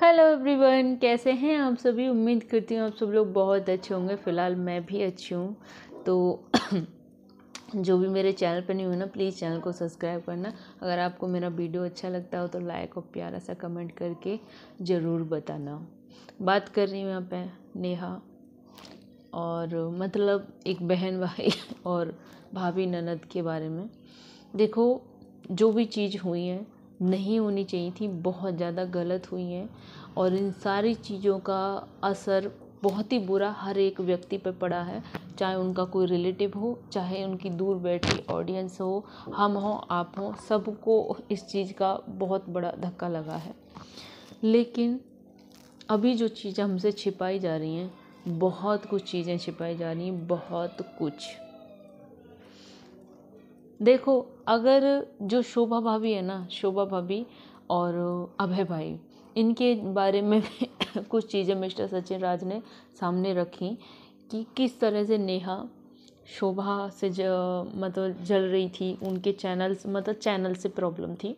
Hello everyone, कैसे हैं आप सभी। उम्मीद करती हूँ आप सब लोग बहुत अच्छे होंगे। फ़िलहाल मैं भी अच्छी हूँ। तो जो भी मेरे चैनल पर नहीं हो ना, प्लीज़ चैनल को सब्सक्राइब करना। अगर आपको मेरा वीडियो अच्छा लगता हो तो लाइक और प्यारा सा कमेंट करके ज़रूर बताना। बात कर रही हूँ यहाँ पे नेहा और मतलब एक बहन भाई और भाभी ननद के बारे में। देखो, जो भी चीज़ हुई है नहीं होनी चाहिए थी, बहुत ज़्यादा गलत हुई हैं और इन सारी चीज़ों का असर बहुत ही बुरा हर एक व्यक्ति पर पड़ा है। चाहे उनका कोई रिलेटिव हो, चाहे उनकी दूर बैठी ऑडियंस हो, हम हो, आप हो, सबको इस चीज़ का बहुत बड़ा धक्का लगा है। लेकिन अभी जो चीज़ें हमसे छिपाई जा रही हैं, बहुत कुछ चीज़ें छिपाई जा रही हैं, बहुत कुछ। देखो, अगर जो शोभा भाभी है ना, शोभा भाभी और अभय भाई, इनके बारे में कुछ चीज़ें मिस्टर सचिन राज ने सामने रखी कि किस तरह से नेहा शोभा से मतलब जल रही थी। उनके चैनल से प्रॉब्लम थी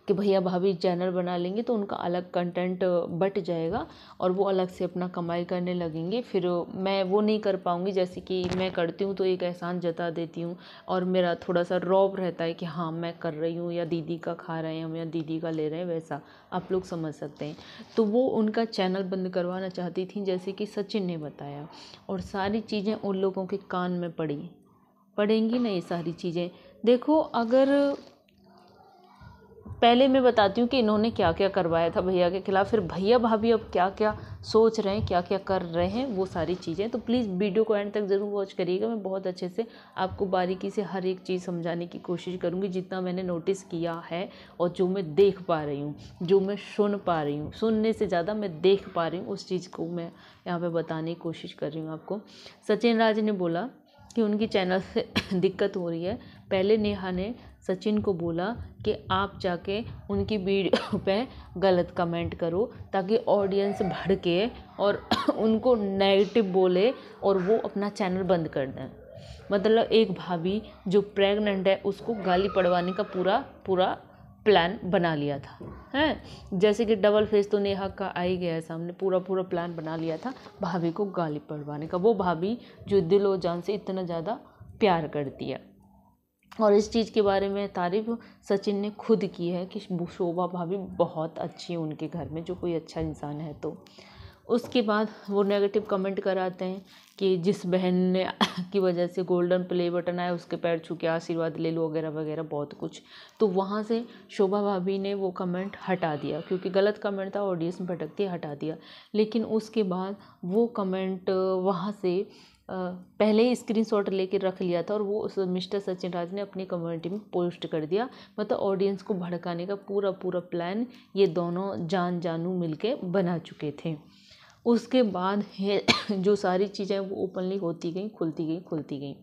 कि भैया भाभी चैनल बना लेंगे तो उनका अलग कंटेंट बट जाएगा और वो अलग से अपना कमाई करने लगेंगे। फिर मैं वो नहीं कर पाऊँगी, जैसे कि मैं करती हूँ तो एक एहसान जता देती हूँ और मेरा थोड़ा सा रौब रहता है कि हाँ मैं कर रही हूँ, या दीदी का खा रहे हैं हम, या दीदी का ले रहे हैं, वैसा आप लोग समझ सकते हैं। तो वो उनका चैनल बंद करवाना चाहती थी, जैसे कि सचिन ने बताया, और सारी चीज़ें उन लोगों के कान में पड़ेंगी नहीं सारी चीज़ें। देखो, अगर पहले मैं बताती हूँ कि इन्होंने क्या क्या करवाया था भैया के खिलाफ, फिर भैया भाभी अब क्या क्या सोच रहे हैं, क्या क्या कर रहे हैं, वो सारी चीज़ें। तो प्लीज़ वीडियो को एंड तक ज़रूर वॉच करिएगा। मैं बहुत अच्छे से आपको बारीकी से हर एक चीज़ समझाने की कोशिश करूँगी, जितना मैंने नोटिस किया है और जो मैं देख पा रही हूँ, जो मैं सुन पा रही हूँ। सुनने से ज़्यादा मैं देख पा रही हूँ, उस चीज़ को मैं यहाँ पर बताने की कोशिश कर रही हूँ आपको। सचिन राज ने बोला कि उनकी चैनल से दिक्कत हो रही है। पहले नेहा ने सचिन को बोला कि आप जाके उनकी वीडियो पे गलत कमेंट करो ताकि ऑडियंस भड़के और उनको नेगेटिव बोले और वो अपना चैनल बंद कर दें। मतलब एक भाभी जो प्रेग्नेंट है उसको गाली पड़वाने का पूरा प्लान बना लिया था, हैं। जैसे कि डबल फेस तो नेहा का आ ही गया है सामने, पूरा प्लान बना लिया था भाभी को गाली पड़वाने का। वो भाभी जो दिल और जान से इतना ज़्यादा प्यार करती है। और इस चीज़ के बारे में तारीफ सचिन ने खुद की है कि शोभा भाभी बहुत अच्छी है उनके घर में, जो कोई अच्छा इंसान है। तो उसके बाद वो नेगेटिव कमेंट कराते हैं कि जिस बहन ने की वजह से गोल्डन प्ले बटन आया उसके पैर छू के आशीर्वाद ले लो, वगैरह वगैरह बहुत कुछ। तो वहाँ से शोभा भाभी ने वो कमेंट हटा दिया, क्योंकि गलत कमेंट था, ऑडियंस में भटकते हटा दिया। लेकिन उसके बाद वो कमेंट वहाँ से पहले ही स्क्रीनशॉट लेके रख लिया था और वो उस मिस्टर सचिन राज ने अपनी कम्युनिटी में पोस्ट कर दिया। मतलब ऑडियंस को भड़काने का पूरा प्लान ये दोनों जानू मिलके बना चुके थे। उसके बाद जो सारी चीज़ें वो ओपनली होती गई, खुलती गई।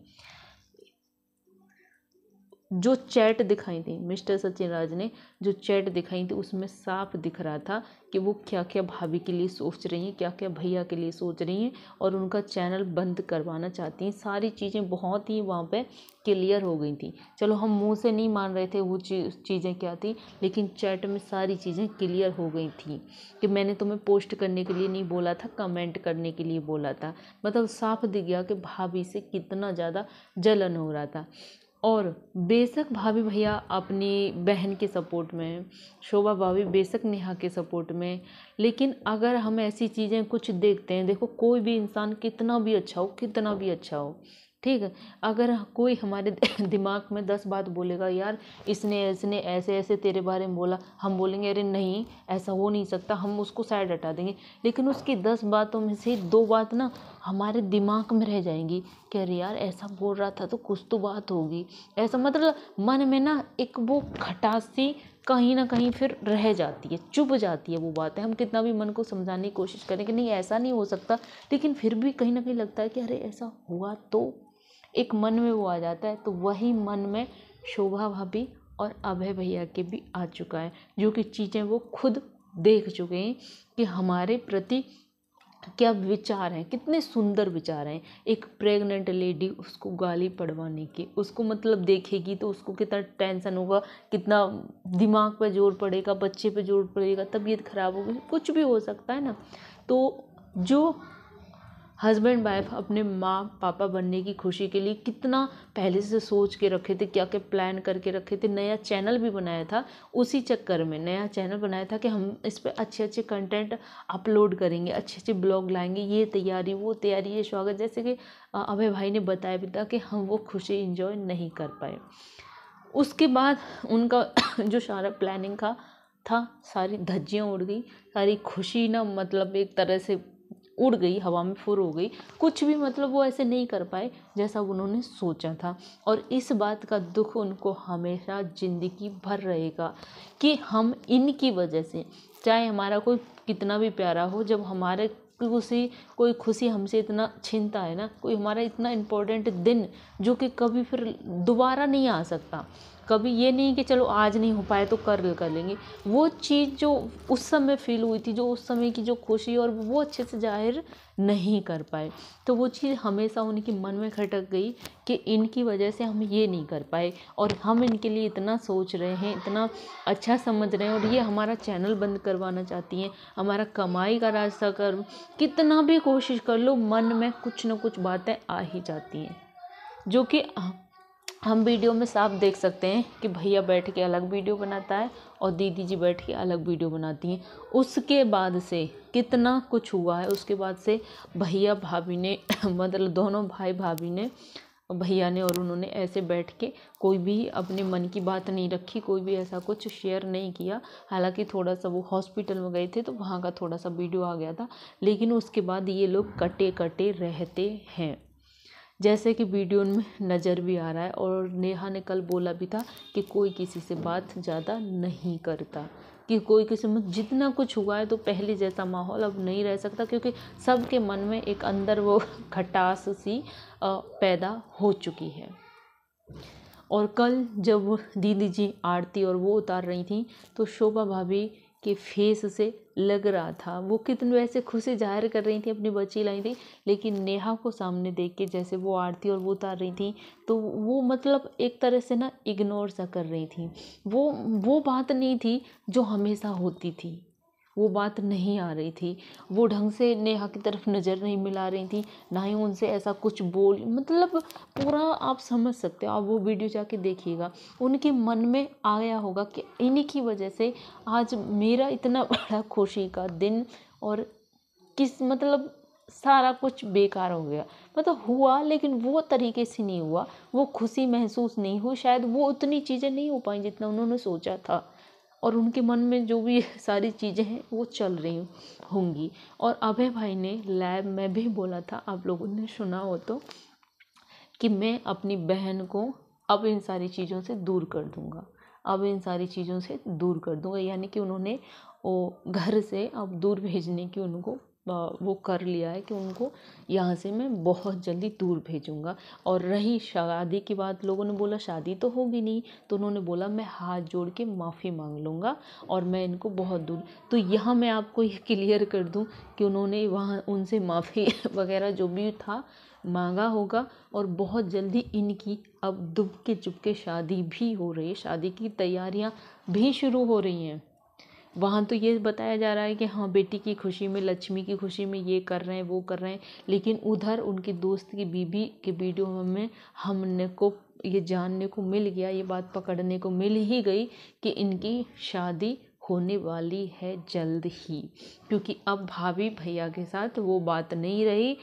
जो चैट दिखाई थी मिस्टर सचिन राज ने, जो चैट दिखाई थी उसमें साफ दिख रहा था कि वो क्या क्या भाभी के लिए सोच रही हैं, क्या क्या भैया के लिए सोच रही हैं और उनका चैनल बंद करवाना चाहती हैं। सारी चीज़ें बहुत ही वहाँ पे क्लियर हो गई थी। चलो, हम मुंह से नहीं मान रहे थे वो चीज़ें क्या थी, लेकिन चैट में सारी चीज़ें क्लियर हो गई थी कि मैंने तुम्हें पोस्ट करने के लिए नहीं बोला था, कमेंट करने के लिए बोला था। मतलब साफ दिख गया कि भाभी से कितना ज़्यादा जलन हो रहा था। और बेशक भाभी भैया अपनी बहन के सपोर्ट में, शोभा भाभी बेशक नेहा के सपोर्ट में, लेकिन अगर हम ऐसी चीज़ें कुछ देखते हैं, देखो कोई भी इंसान कितना भी अच्छा हो, ठीक है, अगर कोई हमारे दिमाग में 10 बात बोलेगा, यार इसने ऐसे ऐसे तेरे बारे में बोला, हम बोलेंगे अरे नहीं ऐसा हो नहीं सकता, हम उसको साइड हटा देंगे। लेकिन उसकी 10 बातों में से 2 बात ना हमारे दिमाग में रह जाएंगी कि अरे यार ऐसा बोल रहा था तो कुछ तो बात होगी। ऐसा मतलब मन में ना एक वो खटास सी कहीं ना कहीं फिर रह जाती है, चुभ जाती है वो बातें। हम कितना भी मन को समझाने की कोशिश करें कि नहीं ऐसा नहीं हो सकता, लेकिन फिर भी कहीं ना कहीं लगता है कि अरे ऐसा हुआ तो एक मन में वो आ जाता है। तो वही मन में शोभा भाभी और अभय भैया के भी आ चुका है, जो कि चीज़ें वो खुद देख चुके हैं कि हमारे प्रति क्या विचार हैं, कितने सुंदर विचार हैं। एक प्रेग्नेंट लेडी उसको गाली पड़वाने की, उसको मतलब देखेगी तो उसको कितना टेंशन होगा, कितना दिमाग पे जोर पड़ेगा, बच्चे पे जोर पड़ेगा, तबीयत खराब होगी, कुछ भी हो सकता है ना। तो जो हस्बैंड वाइफ अपने माँ पापा बनने की खुशी के लिए कितना पहले से सोच के रखे थे, क्या क्या प्लान करके रखे थे, नया चैनल भी बनाया था, उसी चक्कर में नया चैनल बनाया था कि हम इस पर अच्छे अच्छे कंटेंट अपलोड करेंगे, अच्छे अच्छे ब्लॉग लाएंगे, ये तैयारी वो तैयारी ये स्वागत, जैसे कि अभय भाई ने बताया भी था कि हम वो खुशी इंजॉय नहीं कर पाए। उसके बाद उनका जो सारा प्लानिंग था सारी धज्जियाँ उड़ गई, सारी खुशी ना मतलब एक तरह से उड़ गई, हवा में फुर हो गई, कुछ भी मतलब वो ऐसे नहीं कर पाए जैसा उन्होंने सोचा था। और इस बात का दुख उनको हमेशा ज़िंदगी भर रहेगा कि हम इनकी वजह से, चाहे हमारा कोई कितना भी प्यारा हो, जब हमारे कोई खुशी हमसे इतना छीनता है ना, कोई हमारा इतना इम्पोर्टेंट दिन जो कि कभी फिर दोबारा नहीं आ सकता, कभी ये नहीं कि चलो आज नहीं हो पाए तो कर लेंगे, वो चीज़ जो उस समय फील हुई थी, जो उस समय की जो खुशी, और वो अच्छे से जाहिर नहीं कर पाए, तो वो चीज़ हमेशा उनके मन में खटक गई कि इनकी वजह से हम ये नहीं कर पाए, और हम इनके लिए इतना सोच रहे हैं, इतना अच्छा समझ रहे हैं, और ये हमारा चैनल बंद करवाना चाहती हैं, हमारा कमाई का रास्ता कर, कितना भी कोशिश कर लो, मन में कुछ न कुछ बातें आ ही जाती हैं, जो कि हम वीडियो में साफ देख सकते हैं कि भैया बैठ के अलग वीडियो बनाता है और दीदी जी बैठ के अलग वीडियो बनाती हैं। उसके बाद से कितना कुछ हुआ है, उसके बाद से भैया भाभी ने मतलब दोनों भाई भाभी ने, भैया ने और उन्होंने ऐसे बैठ के कोई भी अपने मन की बात नहीं रखी, कोई भी ऐसा कुछ शेयर नहीं किया। हालांकि थोड़ा सा वो हॉस्पिटल में गए थे तो वहाँ का थोड़ा सा वीडियो आ गया था, लेकिन उसके बाद ये लोग कटे कटे रहते हैं, जैसे कि वीडियो में नज़र भी आ रहा है। और नेहा ने कल बोला भी था कि कोई किसी से बात ज़्यादा नहीं करता, कि कोई किसी में जितना कुछ हुआ है तो पहले जैसा माहौल अब नहीं रह सकता, क्योंकि सबके मन में एक अंदर वो खटास सी पैदा हो चुकी है। और कल जब दीदी जी आरती और वो उतार रही थी तो शोभा भाभी के फेस से लग रहा था, वो कितने वैसे खुशी जाहिर कर रही थी, अपनी बच्ची लाई थी, लेकिन नेहा को सामने देख के जैसे वो आरती और वो उतार रही थी तो वो मतलब एक तरह से ना इग्नोर सा कर रही थी। वो बात नहीं थी जो हमेशा होती थी, वो बात नहीं आ रही थी, वो ढंग से नेहा की तरफ नज़र नहीं मिला रही थी, ना ही उनसे ऐसा कुछ बोल, मतलब पूरा आप समझ सकते हो, आप वो वीडियो जाके देखिएगा, उनके मन में आया होगा कि इन्हीं की वजह से आज मेरा इतना बड़ा खुशी का दिन और किस मतलब सारा कुछ बेकार हो गया, मतलब हुआ लेकिन वो तरीके से नहीं हुआ, वो खुशी महसूस नहीं हुई, शायद वो उतनी चीज़ें नहीं हो पाई जितना उन्होंने सोचा था, और उनके मन में जो भी सारी चीज़ें हैं वो चल रही होंगी। और अभय भाई ने लाइव में भी बोला था, आप लोगों ने सुना हो तो, कि मैं अपनी बहन को अब इन सारी चीज़ों से दूर कर दूंगा, अब इन सारी चीज़ों से दूर कर दूंगा, यानी कि उन्होंने वो घर से अब दूर भेजने की उनको वो कर लिया है कि उनको यहाँ से मैं बहुत जल्दी दूर भेजूँगा। और रही शादी की बात, लोगों ने बोला शादी तो होगी नहीं, तो उन्होंने बोला मैं हाथ जोड़ के माफ़ी मांग लूँगा और मैं इनको बहुत दूर। तो यहाँ मैं आपको ये क्लियर कर दूँ कि उन्होंने वहाँ उनसे माफ़ी वगैरह जो भी था मांगा होगा, और बहुत जल्दी इनकी अब दुबके चुपके शादी भी हो रही है, शादी की तैयारियाँ भी शुरू हो रही हैं। वहाँ तो ये बताया जा रहा है कि हाँ बेटी की खुशी में, लक्ष्मी की खुशी में ये कर रहे हैं वो कर रहे हैं, लेकिन उधर उनकी दोस्त की बीबी के वीडियो में हमने को ये जानने को मिल गया, ये बात पकड़ने को मिल ही गई कि इनकी शादी होने वाली है जल्द ही, क्योंकि अब भाभी भैया के साथ वो बात नहीं रही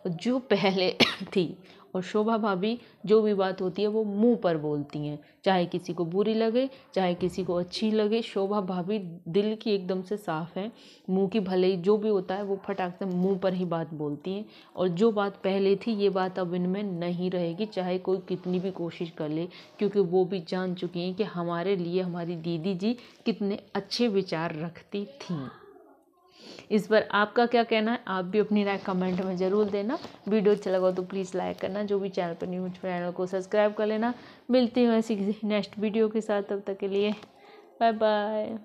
जो पहले थी। और शोभा भाभी जो भी बात होती है वो मुंह पर बोलती हैं, चाहे किसी को बुरी लगे चाहे किसी को अच्छी लगे, शोभा भाभी दिल की एकदम से साफ़ है, मुंह की भले ही जो भी होता है वो फटाक से मुंह पर ही बात बोलती हैं। और जो बात पहले थी ये बात अब इनमें नहीं रहेगी, चाहे कोई कितनी भी कोशिश कर ले, क्योंकि वो भी जान चुकी हैं कि हमारे लिए हमारी दीदी जी कितने अच्छे विचार रखती थीं। इस पर आपका क्या कहना है, आप भी अपनी राय कमेंट में ज़रूर देना। वीडियो अच्छा लगा तो प्लीज़ लाइक करना, जो भी चैनल पर न्यू चैनल को सब्सक्राइब कर लेना। मिलती हूँ ऐसी किसी नेक्स्ट वीडियो के साथ, तब तक के लिए बाय बाय।